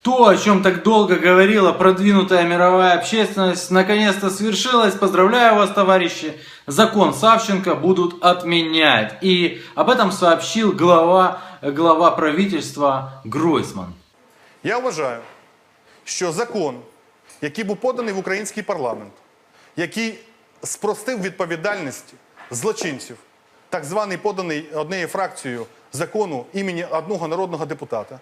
То, о чем так долго говорила продвинутая мировая общественность, наконец-то свершилось. Поздравляю вас, товарищи. Закон Савченко будут отменять. И об этом сообщил глава правительства Гройсман. Я вважаю, що закон, який був поданий в український парламент, який спростив відповідальність злочинців, так званий поданий однією фракцією закону імені одного народного депутата,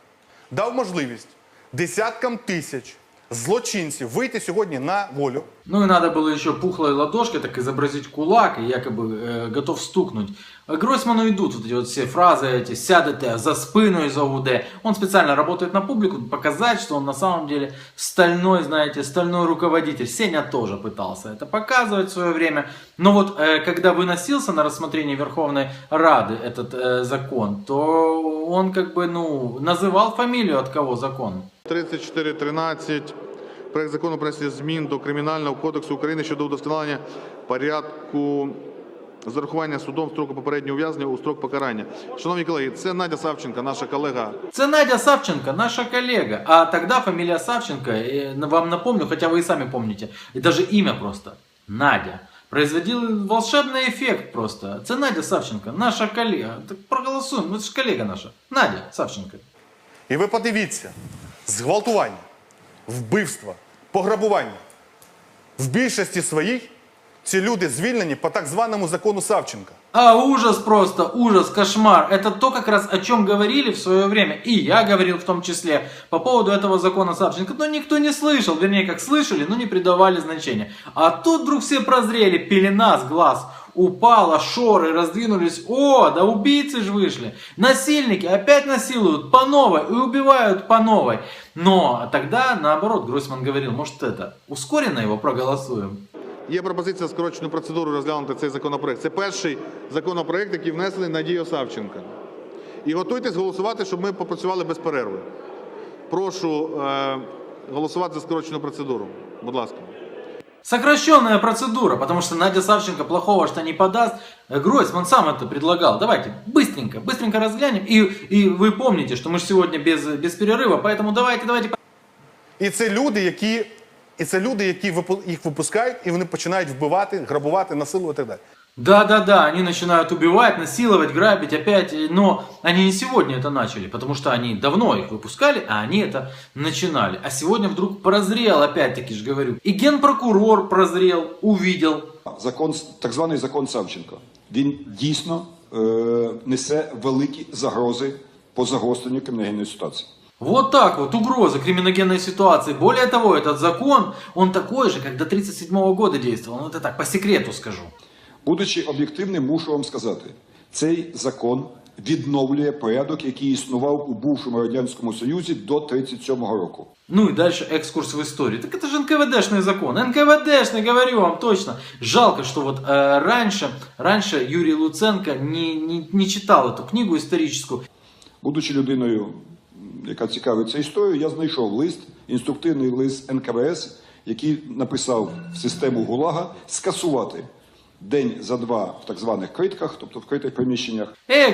дав можливість десяткам тисяч злочинців вийти сьогодні на волю. Ну и надо было еще пухлой ладошкой так изобразить кулак и якобы готов стукнуть. Гройсману идут вот эти вот все фразы эти «сядете за спину из ОУД». Он специально работает на публику, показать, что он на самом деле стальной, знаете, стальной руководитель. Сеня тоже пытался это показывать в свое время. Но вот когда выносился на рассмотрение Верховной Рады этот закон, то он как бы, называл фамилию, от кого закон. 3413. Проект закону про внесення змін до Кримінального кодексу України щодо удосконалення порядку зарахування судом строку попереднього ув'язнення у строк покарання. Шановні колеги, це Надя Савченко, наша колега. Это Надя Савченко, наша коллега. А тогда фамилия Савченко, вам напомню, хотя вы и сами помните, и даже имя просто, Надя, производил волшебный эффект просто. Это Надя Савченко, наша коллега. Так проголосуем, это же коллега наша. Надя Савченко. І ви подивіться, зґвалтування, вбивства, пограбування. В більшості своїй ці люди звільнені по так званому закону Савченка. А ужас просто, ужас, кошмар. Это то как раз о чем говорили в свое время. И я говорил в том числе по поводу этого закона Савченко. Но никто не слышал, вернее как слышали, но не придавали значения. А тут вдруг все прозрели, пелена с глаз упала, шоры раздвинулись. О, да убийцы же вышли. Насильники опять насилуют по новой и убивают по новой. Но тогда наоборот Гройсман говорил, может это, ускоренно его проголосуем. Є пропозиція скорочену процедуру розглянути цей законопроект. Це перший законопроект, який внесли Надією Савченко. І готуйтесь голосувати, щоб ми попрацювали без перерви. Прошу голосувати за скорочену процедуру. Будь ласка. Сокращенная процедура, потому что Надя Савченко плохого что не подаст. Гройсман сам это предлагал. Давайте быстренько разглянем. И вы помните, что мы же сегодня без перерыва, поэтому давайте. І це люди, які їх випускають, і вони починають вбивати, грабувати, насилувати і так далі. Да, они начинают убивать, насиловать, грабить опять, но они не сегодня это начали, потому что они давно их выпускали, а они это начинали. А сегодня вдруг прозрел, опять-таки же говорю, и генпрокурор прозрел, увидел. Так званий закон Савченко, він дійсно несе великі загрози по загостренню криміногенної ситуації. Вот так вот, угроза криминогенной ситуации. Более того, этот закон, он такой же, как до 1937 года действовал. Ну, это так, по секрету скажу. Будучи об'єктивним, мушу вам сказати, цей закон відновлює порядок, який існував у бувшому Радянському Союзі до 1937 року. Ну и дальше экскурс в историю. Так это же НКВДшный закон. НКВДшный, говорю вам точно. Жалко, что вот раньше Юрий Луценко не читал эту книгу историческую. Будучи людиною, яка цікавиться історією, я знайшов лист, інструктивний лист НКВС, який написав в систему ГУЛАГа скасувати день за два в так званих критках, тобто в критих приміщеннях.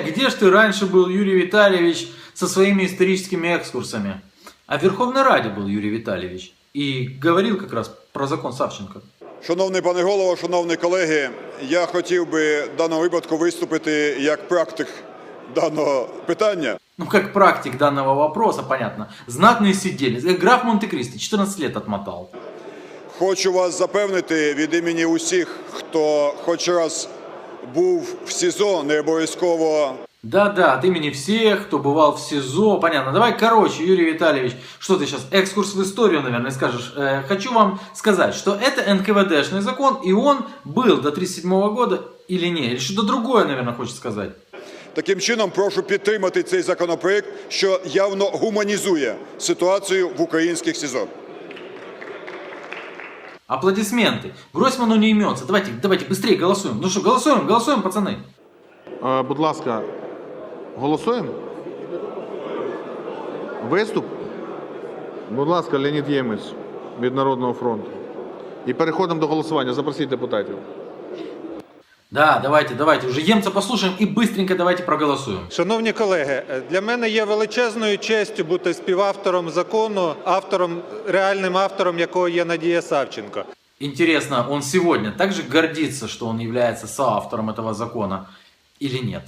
Где ж ты раньше был, Юрий Витальевич, со своими историческими экскурсами? А в Верховной Раде был Юрий Витальевич и говорил как раз про закон Савченко. Шановний пане голово, шановні колеги, я хотів би в даному випадку виступити як практик даного питання. Ну, как практик данного вопроса, понятно. Знатный сиделец. Граф Монте-Кристо 14 лет отмотал. Хочу вас запевнити від імені усіх, хто хоч раз був в СІЗО, не обов'язково. Да, от имени всех, кто бывал в СИЗО. Понятно. Давай короче, Юрий Витальевич, что ты сейчас, экскурс в историю, наверное, скажешь. Хочу вам сказать, что это НКВДшный закон, и он был до 1937 года или не? Или что-то другое, наверное, хочет сказать. Таким чином, прошу підтримати цей законопроект, що явно гуманізує ситуацію в українських СІЗО. Аплодисменты. Гройсману не имется. Давайте быстрее голосуем. Ну что, голосуем, пацаны. Будь ласка, голосуємо? Виступ? Будь ласка, Леонід Ємець від Народного фронту. І переходимо до голосування. Запросіть депутатів. Да, давайте, уже Емца послушаем и быстренько давайте проголосуем. Шановні колеги, для мене є величезною честю бути співавтором закону, реальним автором якого є Надія Савченко. Интересно, он сегодня также гордится, что он является соавтором этого закона или нет?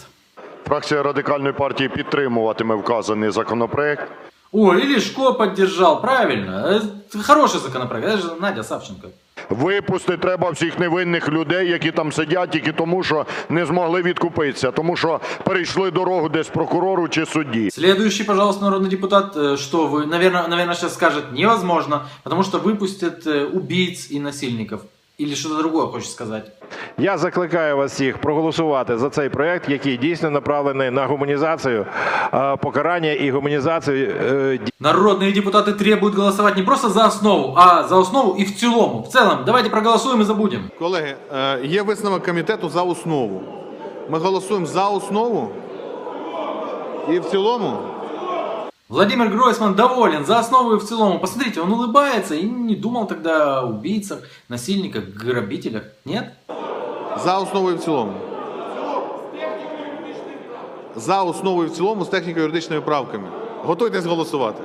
Фракція Радикальної партії підтримуватиме вказаний законопроект. О, и Лешко поддержал, правильно. Хороший законопроект, это же Надя Савченко. Випусти треба всіх невинних людей, які там сидять тільки тому, що не змогли відкупитися, тому що перейшли дорогу десь прокурору чи судді. Следующий, пожалуйста, народный депутат, что вы, наверное, сейчас скажет невозможно, потому что выпустят убийц и насильников. Или что-то другое хочет сказать. Я закликаю вас всіх проголосувати за цей проект, який дійсно направлений на гуманізацію покарання і гуманізацію. Народные депутаты требуют голосовать не просто за основу, а за основу и в целом. В целом, давайте проголосуем и забудем. Колеги, є висновок комітету за основу. Ми голосуємо за основу і в цілому. Владимир Гройсман доволен за основу и в целом. Посмотрите, он улыбается и не думал тогда о убийцах, насильниках, грабителях. Нет? За основу і в цілому. За основу і в цілому з техніко-юридичними правками. Готуйтесь голосувати.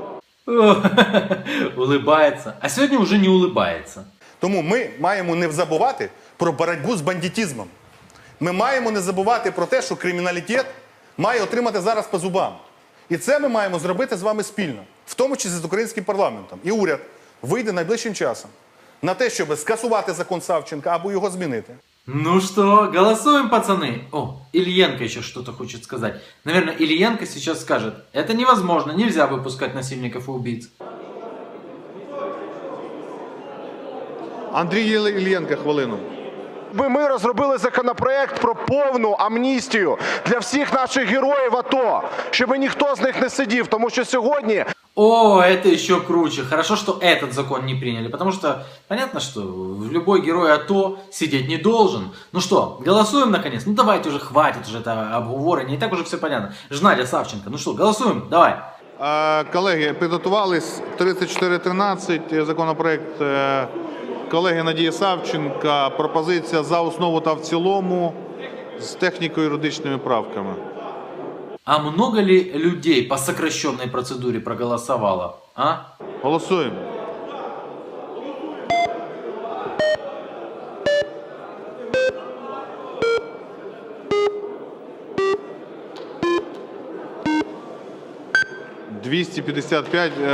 Улыбается. А сегодня уже не улыбается. Тому ми маємо не забувати про боротьбу з бандитизмом. Ми маємо не забувати про те, що криміналітет має отримати зараз по зубам. І це ми маємо зробити з вами спільно, в тому числі з українським парламентом. І уряд вийде найближчим часом на те, щоб скасувати закон Савченка або його змінити. Ну что, голосуем, пацаны? О, Ильенко еще что-то хочет сказать. Наверное, Ильенко сейчас скажет, это невозможно, нельзя выпускать насильников и убийц. Андрій Іллєнко, хвилину. Ми розробили законопроект про повну амністію для всіх наших героїв АТО, щоб ніхто з них не сидів, тому що сьогодні... О, это еще круче. Хорошо, что этот закон не приняли, потому что понятно, что любой герой АТО сидеть не должен. Ну что, голосуем наконец? Ну давайте уже, хватит уже это обговорение, и так уже все понятно. Надя Савченко, ну что, голосуем? Давай. Колеги, підготувались 3413, законопроект колеги Надії Савченка, пропозиція за основу та в цілому з техніко-юридичними правками. А много ли людей по сокращенной процедуре проголосовало? А? Голосуємо.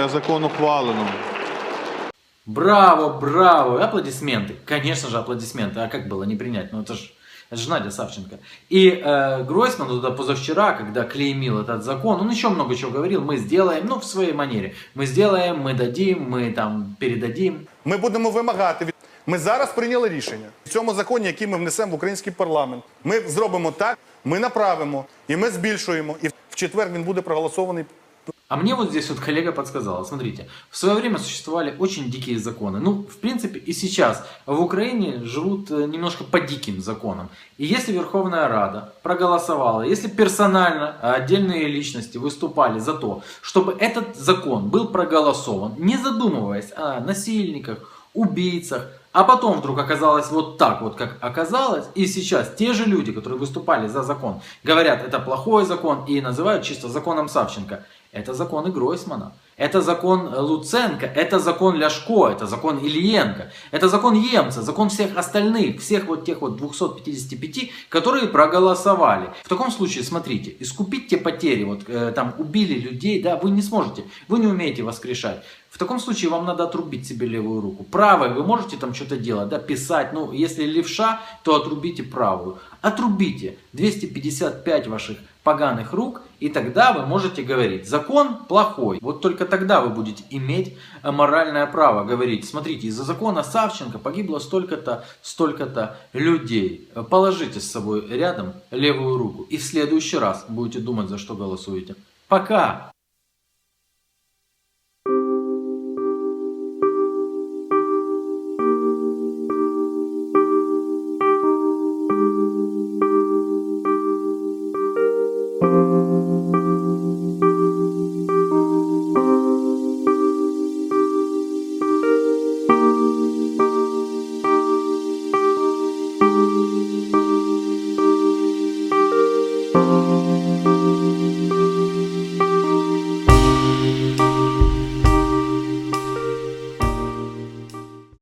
Закон ухвалено. Браво, браво. Аплодисменты. Конечно же, аплодисменты. А как было не принять? Ну это же Надя Савченко. И Гройсман туда позавчера, когда клеймил этот закон, он еще много чего говорил. Мы сделаем, ну в своей манере. Мы сделаем, мы дадим, мы там передадим. Ми будемо вимагати. Ми зараз прийняли рішення. В цьому законі, який ми внесемо в український парламент, ми зробимо так, ми направимо, і ми збільшуємо. І в четвер він буде проголосований. А мне вот здесь вот коллега подсказала, смотрите, в свое время существовали очень дикие законы. Ну, в принципе, и сейчас в Украине живут немножко по диким законам. И если Верховная Рада проголосовала, если персонально отдельные личности выступали за то, чтобы этот закон был проголосован, не задумываясь о насильниках, убийцах, а потом вдруг оказалось вот так вот, как оказалось, и сейчас те же люди, которые выступали за закон, говорят, это плохой закон, и называют чисто законом Савченко. Это законы Гройсмана, это закон Луценко, это закон Ляшко, это закон Ильенко, это закон Емца, закон всех остальных, всех вот тех вот 255, которые проголосовали. В таком случае, смотрите, искупить те потери, вот там убили людей, да, вы не сможете, вы не умеете воскрешать. В таком случае вам надо отрубить себе левую руку. Правой вы можете там что-то делать, да, писать, ну, если левша, то отрубите правую. Отрубите 255 ваших поганых рук, и тогда вы можете говорить, закон плохой. Вот только тогда вы будете иметь моральное право говорить, смотрите, из-за закона Савченко погибло столько-то, столько-то людей. Положите с собой рядом левую руку, и в следующий раз будете думать, за что голосуете. Пока!